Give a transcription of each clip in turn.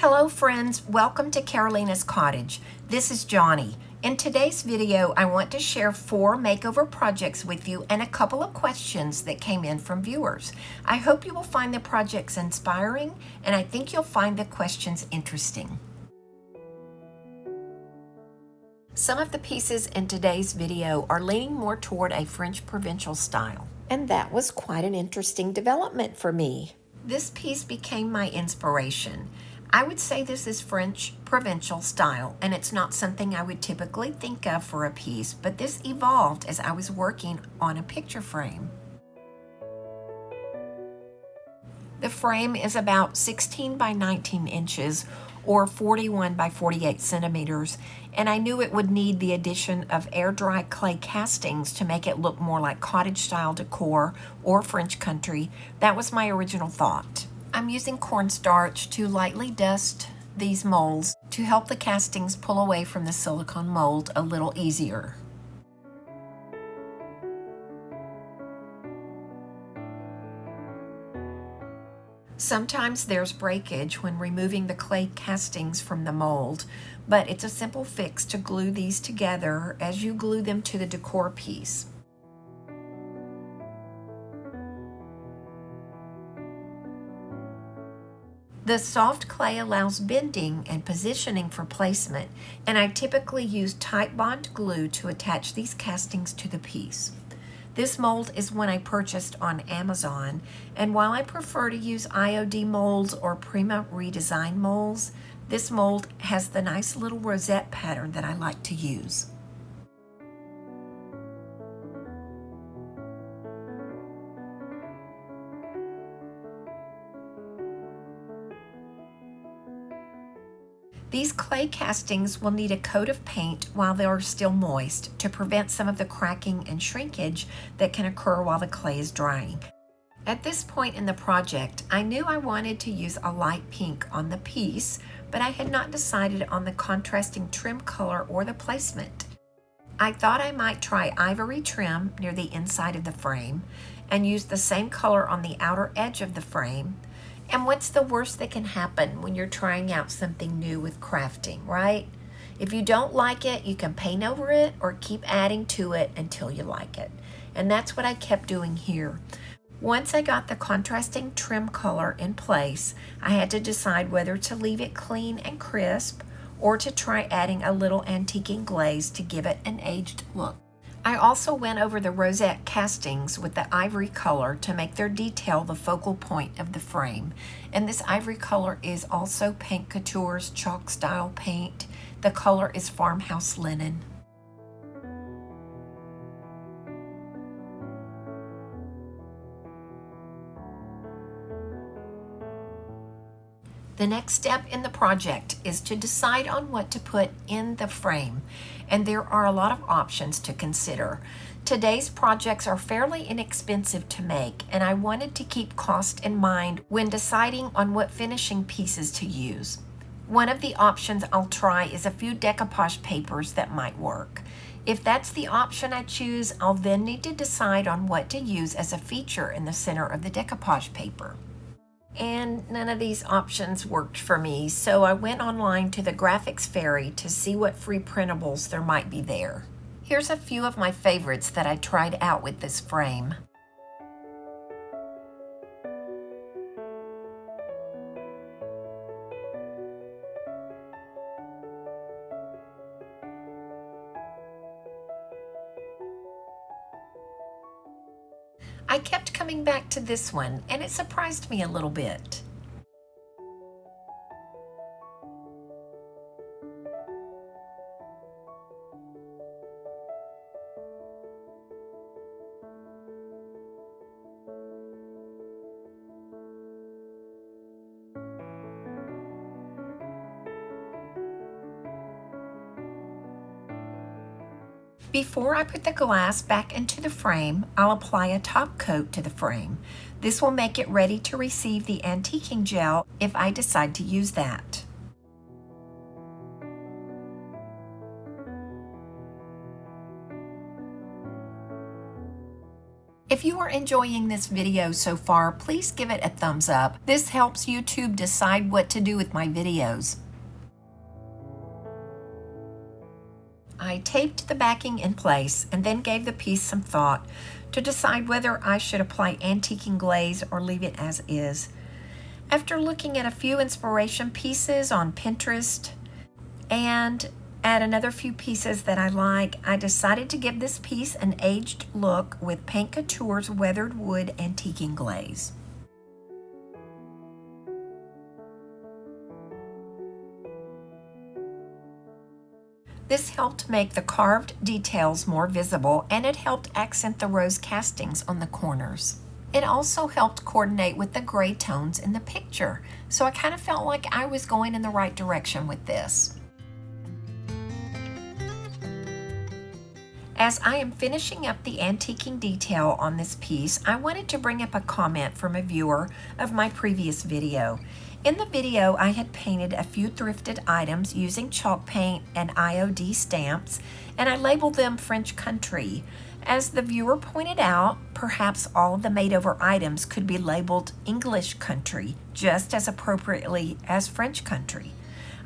Hello friends, welcome to Carolina's Cottage. This is Johnny. In today's video, I want to share 4 makeover projects with you and a couple of questions that came in from viewers. I hope you will find the projects inspiring, and I think you'll find the questions interesting. Some of the pieces in today's video are leaning more toward a French provincial style, and that was quite an interesting development for me. This piece became my inspiration. I would say this is French provincial style, and it's not something I would typically think of for a piece, but this evolved as I was working on a picture frame. The frame is about 16 by 19 inches or 41 by 48 centimeters, and I knew it would need the addition of air-dry clay castings to make it look more like cottage-style decor or French country. That was my original thought. I'm using cornstarch to lightly dust these molds to help the castings pull away from the silicone mold a little easier. Sometimes there's breakage when removing the clay castings from the mold, but it's a simple fix to glue these together as you glue them to the decor piece. The soft clay allows bending and positioning for placement, and I typically use Titebond glue to attach these castings to the piece. This mold is one I purchased on Amazon, and while I prefer to use IOD molds or Prima Redesign molds, this mold has the nice little rosette pattern that I like to use. These clay castings will need a coat of paint while they are still moist to prevent some of the cracking and shrinkage that can occur while the clay is drying. At this point in the project, I knew I wanted to use a light pink on the piece, but I had not decided on the contrasting trim color or the placement. I thought I might try ivory trim near the inside of the frame and use the same color on the outer edge of the frame. And what's the worst that can happen when you're trying out something new with crafting, right? If you don't like it, you can paint over it or keep adding to it until you like it. And that's what I kept doing here. Once I got the contrasting trim color in place, I had to decide whether to leave it clean and crisp or to try adding a little antiquing glaze to give it an aged look. I also went over the rosette castings with the ivory color to make their detail the focal point of the frame. And this ivory color is also Paint Couture's chalk style paint. The color is Farmhouse Linen. The next step in the project is to decide on what to put in the frame, and there are a lot of options to consider. Today's projects are fairly inexpensive to make, and I wanted to keep cost in mind when deciding on what finishing pieces to use. One of the options I'll try is a few decoupage papers that might work. If that's the option I choose, I'll then need to decide on what to use as a feature in the center of the decoupage paper. And none of these options worked for me, so I went online to the Graphics Fairy to see what free printables there might be there. Here's a few of my favorites that I tried out with this frame. I kept coming back to this one, and it surprised me a little bit. Before I put the glass back into the frame, I'll apply a top coat to the frame. This will make it ready to receive the antiquing gel if I decide to use that. If If you are enjoying this video so far, please give it a thumbs up. This helps YouTube decide what to do with my videos. I taped the backing in place and then gave the piece some thought to decide whether I should apply antiquing glaze or leave it as is. After looking at a few inspiration pieces on Pinterest and at another few pieces that I like, I decided to give this piece an aged look with Paint Couture's weathered wood antiquing glaze. This helped make the carved details more visible, and it helped accent the rose castings on the corners. It also helped coordinate with the gray tones in the picture, so I kind of felt like I was going in the right direction with this. As I am finishing up the antiquing detail on this piece, I wanted to bring up a comment from a viewer of my previous video. In the video, I had painted a few thrifted items using chalk paint and IOD stamps, and I labeled them French Country. As the viewer pointed out, perhaps all of the made-over items could be labeled English Country just as appropriately as French Country.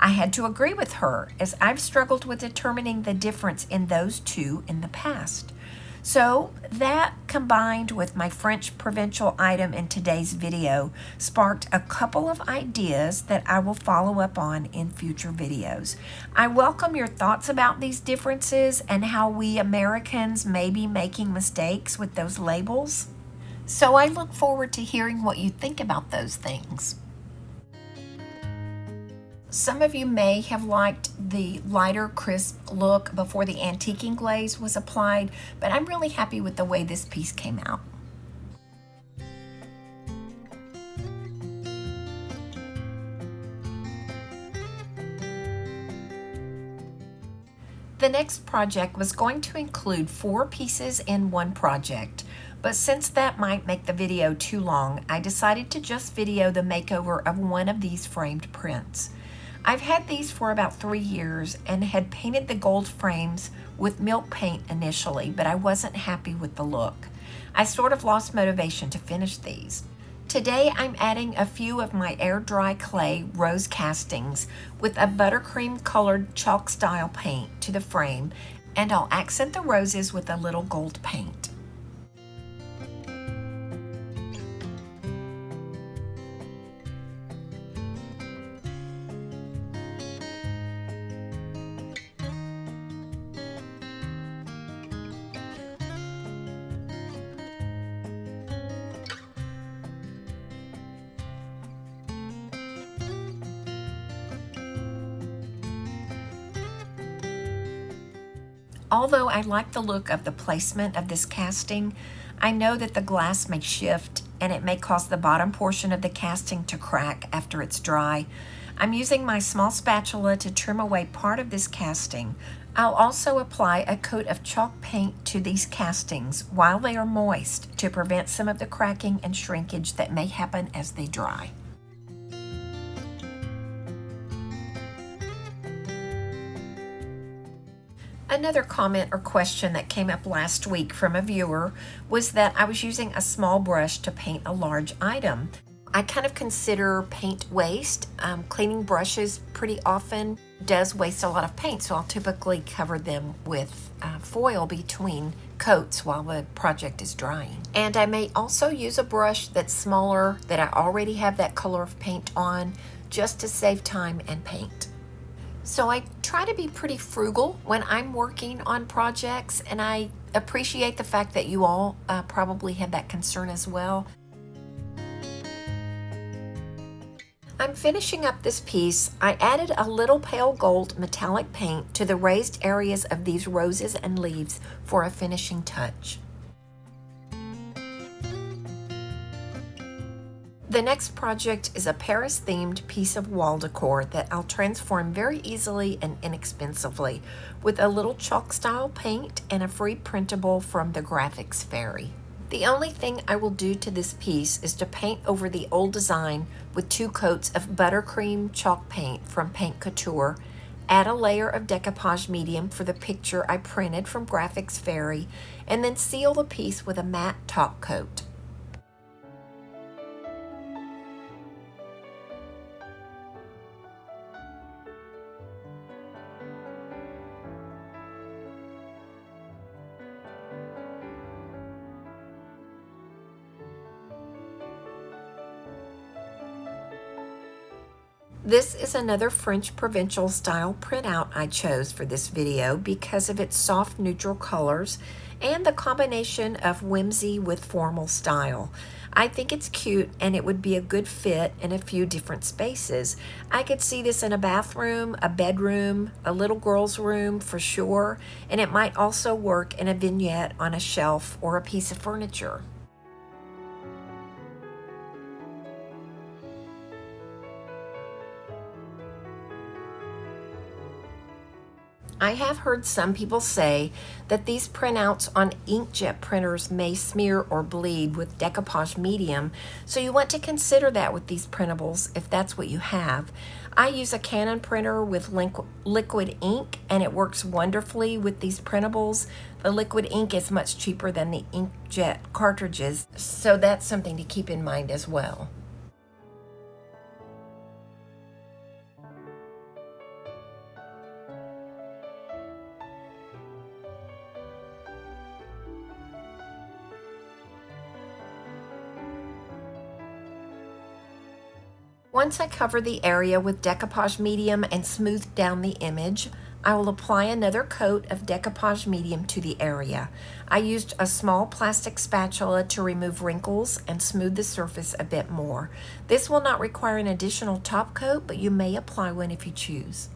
I had to agree with her, as I've struggled with determining the difference in those two in the past. So that, combined with my French provincial item in today's video, sparked a couple of ideas that I will follow up on in future videos. I welcome your thoughts about these differences and how we Americans may be making mistakes with those labels. So I look forward to hearing what you think about those things. Some of you may have liked the lighter, crisp look before the antiquing glaze was applied, but I'm really happy with the way this piece came out. The next project was going to include 4 pieces in one project, but since that might make the video too long, I decided to just video the makeover of one of these framed prints. I've had these for about 3 years and had painted the gold frames with milk paint initially, but I wasn't happy with the look. I sort of lost motivation to finish these. Today I'm adding a few of my air dry clay rose castings with a buttercream colored chalk style paint to the frame, and I'll accent the roses with a little gold paint. Although I like the look of the placement of this casting, I know that the glass may shift and it may cause the bottom portion of the casting to crack after it's dry. I'm using my small spatula to trim away part of this casting. I'll also apply a coat of chalk paint to these castings while they are moist to prevent some of the cracking and shrinkage that may happen as they dry. Another comment or question that came up last week from a viewer was that I was using a small brush to paint a large item. I kind of consider paint waste. Cleaning brushes pretty often does waste a lot of paint, so I'll typically cover them with foil between coats while the project is drying. And I may also use a brush that's smaller, that I already have that color of paint on, just to save time and paint. So I try to be pretty frugal when I'm working on projects, and I appreciate the fact that you all probably have that concern as well. I'm finishing up this piece. I added a little pale gold metallic paint to the raised areas of these roses and leaves for a finishing touch. The next project is a Paris-themed piece of wall decor that I'll transform very easily and inexpensively with a little chalk-style paint and a free printable from the Graphics Fairy. The only thing I will do to this piece is to paint over the old design with 2 coats of buttercream chalk paint from Paint Couture, add a layer of decoupage medium for the picture I printed from Graphics Fairy, and then seal the piece with a matte top coat. This is another French provincial style printout I chose for this video because of its soft neutral colors and the combination of whimsy with formal style. I think it's cute and it would be a good fit in a few different spaces. I could see this in a bathroom, a bedroom, a little girl's room for sure, and it might also work in a vignette on a shelf or a piece of furniture. I have heard some people say that these printouts on inkjet printers may smear or bleed with decoupage medium, so you want to consider that with these printables if that's what you have. I use a Canon printer with liquid ink, and it works wonderfully with these printables. The liquid ink is much cheaper than the inkjet cartridges, so that's something to keep in mind as well. Once I cover the area with decoupage medium and smooth down the image, I will apply another coat of decoupage medium to the area. I used a small plastic spatula to remove wrinkles and smooth the surface a bit more. This will not require an additional top coat, but you may apply one if you choose.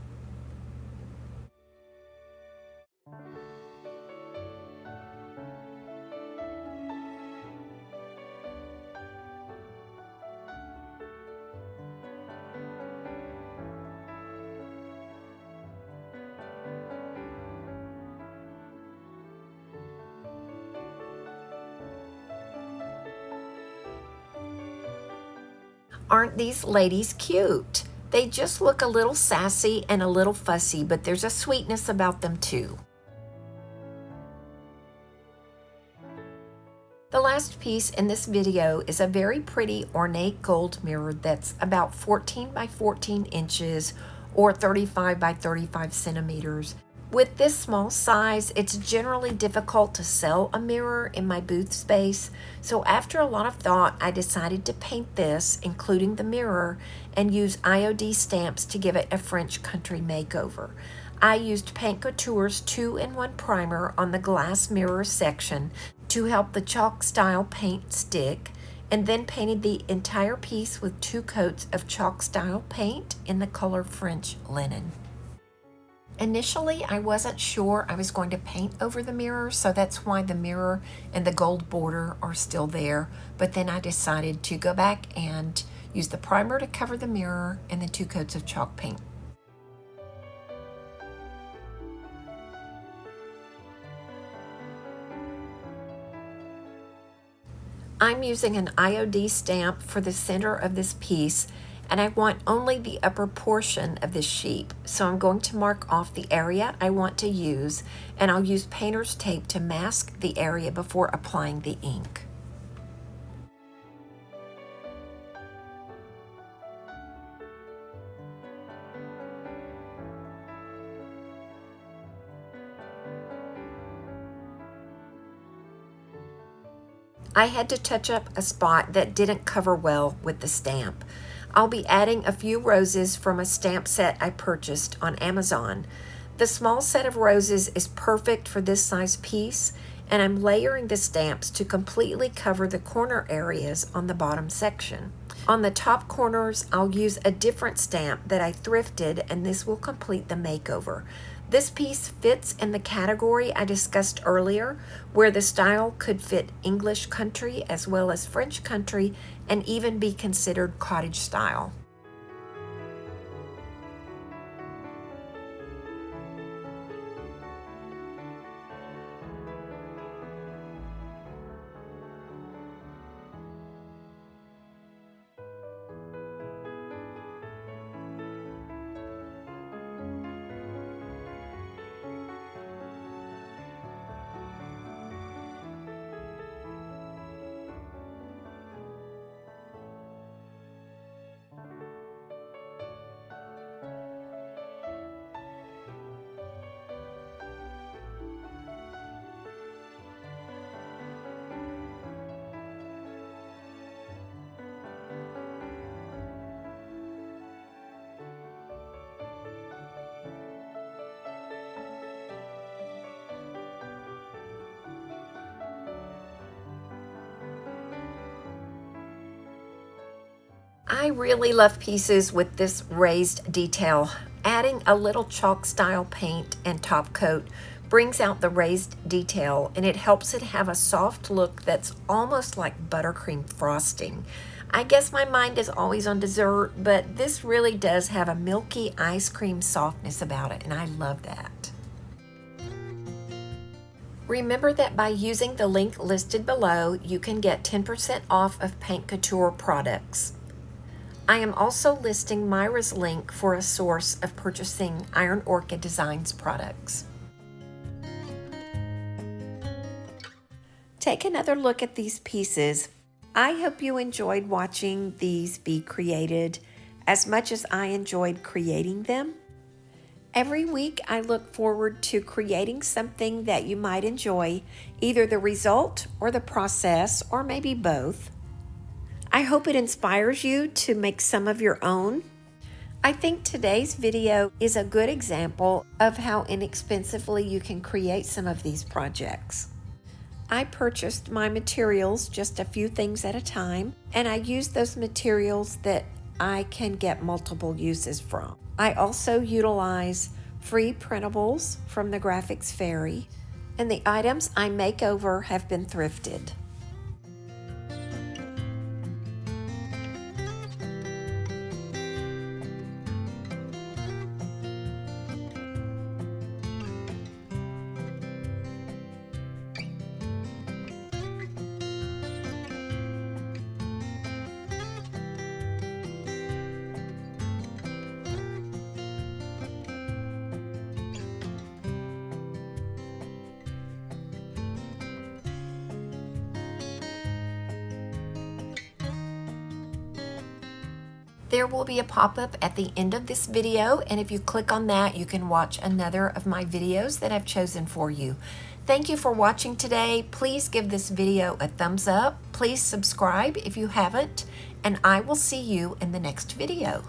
Aren't these ladies cute? They just look a little sassy and a little fussy, but there's a sweetness about them too. The last piece in this video is a very pretty ornate gold mirror that's about 14 by 14 inches or 35 by 35 centimeters. With this small size, it's generally difficult to sell a mirror in my booth space, so after a lot of thought, I decided to paint this, including the mirror, and use IOD stamps to give it a French country makeover. I used Paint Couture's 2-in-1 primer on the glass mirror section to help the chalk style paint stick, and then painted the entire piece with 2 coats of chalk style paint in the color French linen. Initially, I wasn't sure I was going to paint over the mirror, so that's why the mirror and the gold border are still there. But then I decided to go back and use the primer to cover the mirror and the 2 coats of chalk paint. I'm using an IOD stamp for the center of this piece, and I want only the upper portion of this sheep. So I'm going to mark off the area I want to use, and I'll use painter's tape to mask the area before applying the ink. I had to touch up a spot that didn't cover well with the stamp. I'll be adding a few roses from a stamp set I purchased on Amazon. The small set of roses is perfect for this size piece, and I'm layering the stamps to completely cover the corner areas on the bottom section. On the top corners, I'll use a different stamp that I thrifted, and this will complete the makeover. This piece fits in the category I discussed earlier, where the style could fit English country as well as French country and even be considered cottage style. I really love pieces with this raised detail. Adding a little chalk style paint and top coat brings out the raised detail, and it helps it have a soft look that's almost like buttercream frosting. I guess my mind is always on dessert, but this really does have a milky ice cream softness about it, and I love that. Remember that by using the link listed below, you can get 10% off of Paint Couture products. I am also listing Myra's link for a source of purchasing Iron Orchid Designs products. Take another look at these pieces. I hope you enjoyed watching these be created as much as I enjoyed creating them. Every week I look forward to creating something that you might enjoy, either the result or the process, or maybe both. I hope it inspires you to make some of your own. I think today's video is a good example of how inexpensively you can create some of these projects. I purchased my materials, just a few things at a time, and I used those materials that I can get multiple uses from. I also utilize free printables from the Graphics Fairy, and the items I make over have been thrifted. There will be a pop-up at the end of this video, and if you click on that, you can watch another of my videos that I've chosen for you. Thank you for watching today. Please give this video a thumbs up. Please subscribe if you haven't, and I will see you in the next video.